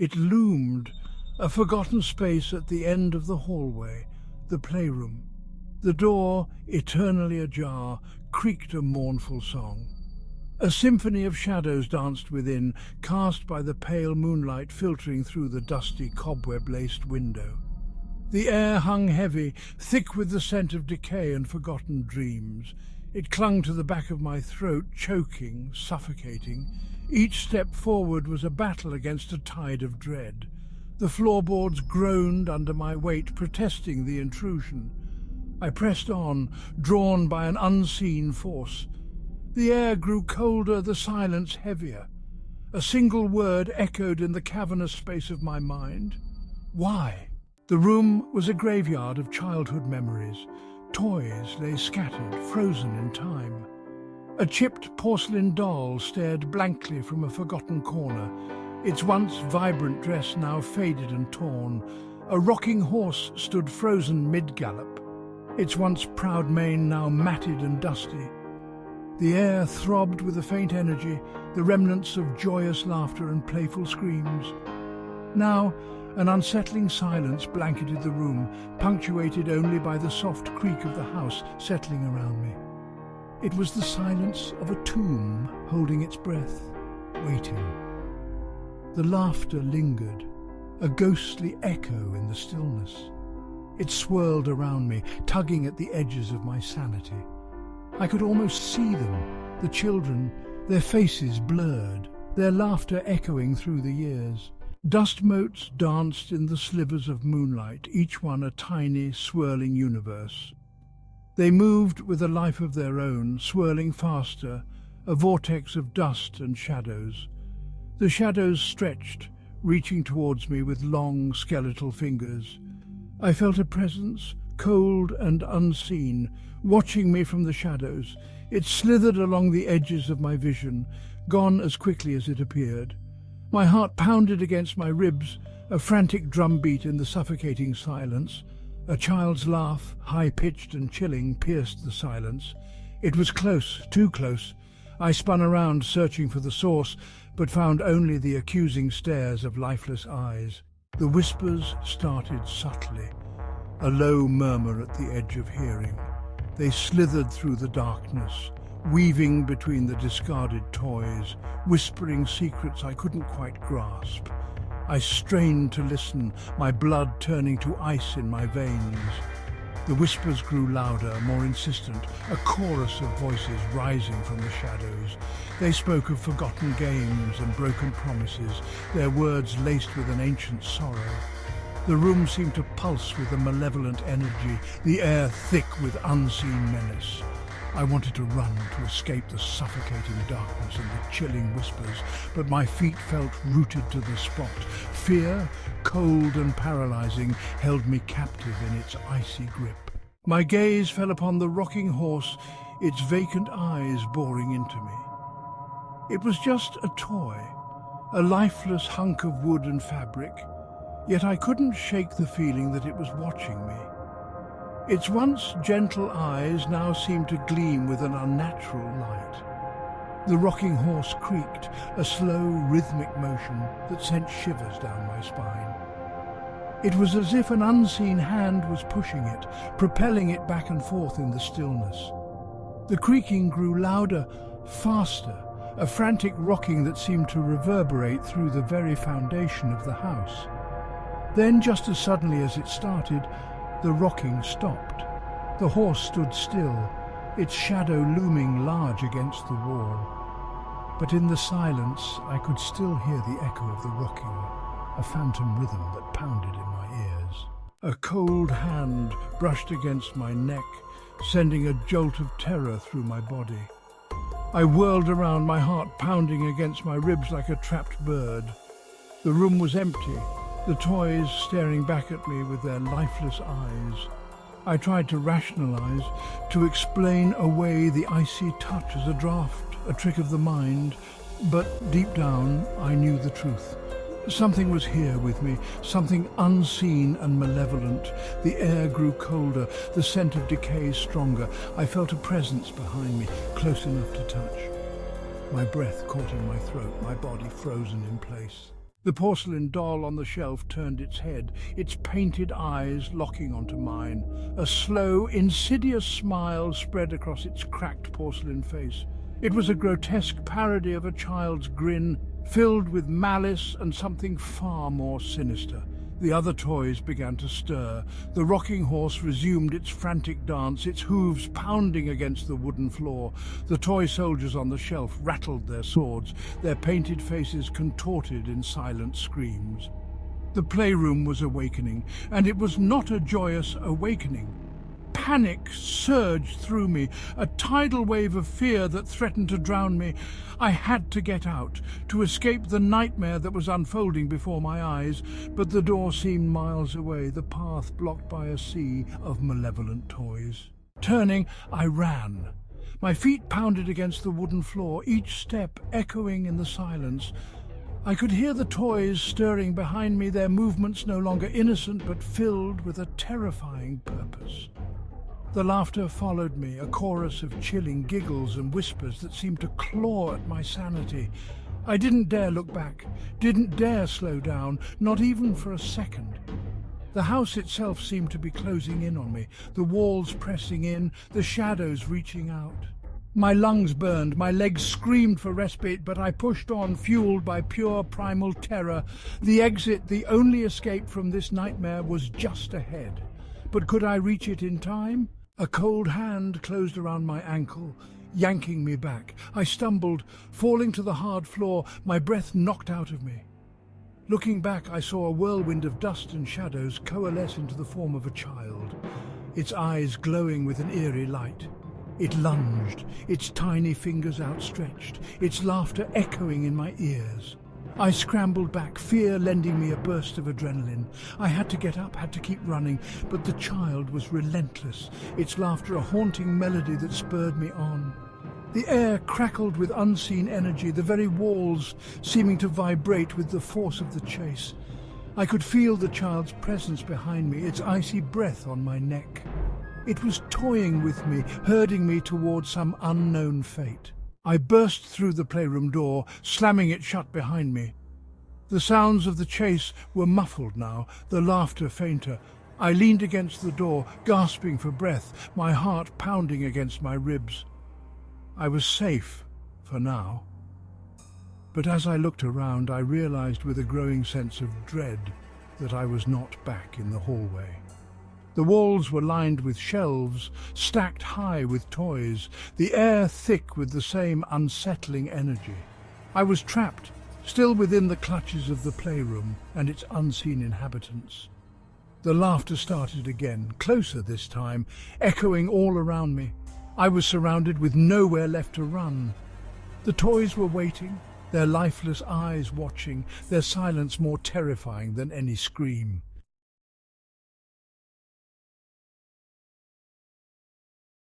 It loomed, a forgotten space at the end of the hallway, the playroom. The door, eternally ajar, creaked a mournful song. A symphony of shadows danced within, cast by the pale moonlight filtering through the dusty, cobweb-laced window. The air hung heavy, thick with the scent of decay and forgotten dreams. It clung to the back of my throat, choking, suffocating. Each step forward was a battle against a tide of dread. The floorboards groaned under my weight, protesting the intrusion. I pressed on, drawn by an unseen force. The air grew colder, the silence heavier. A single word echoed in the cavernous space of my mind. Why? The room was a graveyard of childhood memories. Toys lay scattered, frozen in time. A chipped porcelain doll stared blankly from a forgotten corner, its once vibrant dress now faded and torn. A rocking horse stood frozen mid-gallop, its once proud mane now matted and dusty. The air throbbed with a faint energy, the remnants of joyous laughter and playful screams. Now, an unsettling silence blanketed the room, punctuated only by the soft creak of the house settling around me. It was the silence of a tomb holding its breath, waiting. The laughter lingered, a ghostly echo in the stillness. It swirled around me, tugging at the edges of my sanity. I could almost see them, the children, their faces blurred, their laughter echoing through the years. Dust motes danced in the slivers of moonlight, each one a tiny, swirling universe. They moved with a life of their own, swirling faster, a vortex of dust and shadows. The shadows stretched, reaching towards me with long, skeletal fingers. I felt a presence, cold and unseen, watching me from the shadows. It slithered along the edges of my vision, gone as quickly as it appeared. My heart pounded against my ribs, a frantic drumbeat in the suffocating silence. A child's laugh, high-pitched and chilling, pierced the silence. It was close, too close. I spun around, searching for the source, but found only the accusing stares of lifeless eyes. The whispers started subtly, a low murmur at the edge of hearing. They slithered through the darkness, weaving between the discarded toys, whispering secrets I couldn't quite grasp. I strained to listen, my blood turning to ice in my veins. The whispers grew louder, more insistent, a chorus of voices rising from the shadows. They spoke of forgotten games and broken promises, their words laced with an ancient sorrow. The room seemed to pulse with a malevolent energy, the air thick with unseen menace. I wanted to run, to escape the suffocating darkness and the chilling whispers, but my feet felt rooted to the spot. Fear, cold and paralyzing, held me captive in its icy grip. My gaze fell upon the rocking horse, its vacant eyes boring into me. It was just a toy, a lifeless hunk of wood and fabric, yet I couldn't shake the feeling that it was watching me. Its once gentle eyes now seemed to gleam with an unnatural light. The rocking horse creaked, a slow, rhythmic motion that sent shivers down my spine. It was as if an unseen hand was pushing it, propelling it back and forth in the stillness. The creaking grew louder, faster, a frantic rocking that seemed to reverberate through the very foundation of the house. Then, just as suddenly as it started, the rocking stopped. The horse stood still, its shadow looming large against the wall. But in the silence, I could still hear the echo of the rocking, a phantom rhythm that pounded in my ears. A cold hand brushed against my neck, sending a jolt of terror through my body. I whirled around, my heart pounding against my ribs like a trapped bird. The room was empty, the toys staring back at me with their lifeless eyes. I tried to rationalize, to explain away the icy touch as a draught, a trick of the mind, but deep down I knew the truth. Something was here with me, something unseen and malevolent. The air grew colder, the scent of decay stronger. I felt a presence behind me, close enough to touch. My breath caught in my throat, my body frozen in place. The porcelain doll on the shelf turned its head, its painted eyes locking onto mine. A slow, insidious smile spread across its cracked porcelain face. It was a grotesque parody of a child's grin, filled with malice and something far more sinister. The other toys began to stir. The rocking horse resumed its frantic dance, its hooves pounding against the wooden floor. The toy soldiers on the shelf rattled their swords, their painted faces contorted in silent screams. The playroom was awakening, and it was not a joyous awakening. Panic surged through me, a tidal wave of fear that threatened to drown me. I had to get out, to escape the nightmare that was unfolding before my eyes, but the door seemed miles away, the path blocked by a sea of malevolent toys. Turning, I ran. My feet pounded against the wooden floor, each step echoing in the silence. I could hear the toys stirring behind me, their movements no longer innocent but filled with a terrifying purpose. The laughter followed me, a chorus of chilling giggles and whispers that seemed to claw at my sanity. I didn't dare look back, didn't dare slow down, not even for a second. The house itself seemed to be closing in on me, the walls pressing in, the shadows reaching out. My lungs burned, my legs screamed for respite, but I pushed on, fueled by pure primal terror. The exit, the only escape from this nightmare, was just ahead. But could I reach it in time? A cold hand closed around my ankle, yanking me back. I stumbled, falling to the hard floor, my breath knocked out of me. Looking back, I saw a whirlwind of dust and shadows coalesce into the form of a child, its eyes glowing with an eerie light. It lunged, its tiny fingers outstretched, its laughter echoing in my ears. I scrambled back, fear lending me a burst of adrenaline. I had to get up, had to keep running, but the child was relentless, its laughter a haunting melody that spurred me on. The air crackled with unseen energy, the very walls seeming to vibrate with the force of the chase. I could feel the child's presence behind me, its icy breath on my neck. It was toying with me, herding me toward some unknown fate. I burst through the playroom door, slamming it shut behind me. The sounds of the chase were muffled now, the laughter fainter. I leaned against the door, gasping for breath, my heart pounding against my ribs. I was safe, for now. But as I looked around, I realized with a growing sense of dread that I was not back in the hallway. The walls were lined with shelves, stacked high with toys, the air thick with the same unsettling energy. I was trapped, still within the clutches of the playroom and its unseen inhabitants. The laughter started again, closer this time, echoing all around me. I was surrounded with nowhere left to run. The toys were waiting, their lifeless eyes watching, their silence more terrifying than any scream.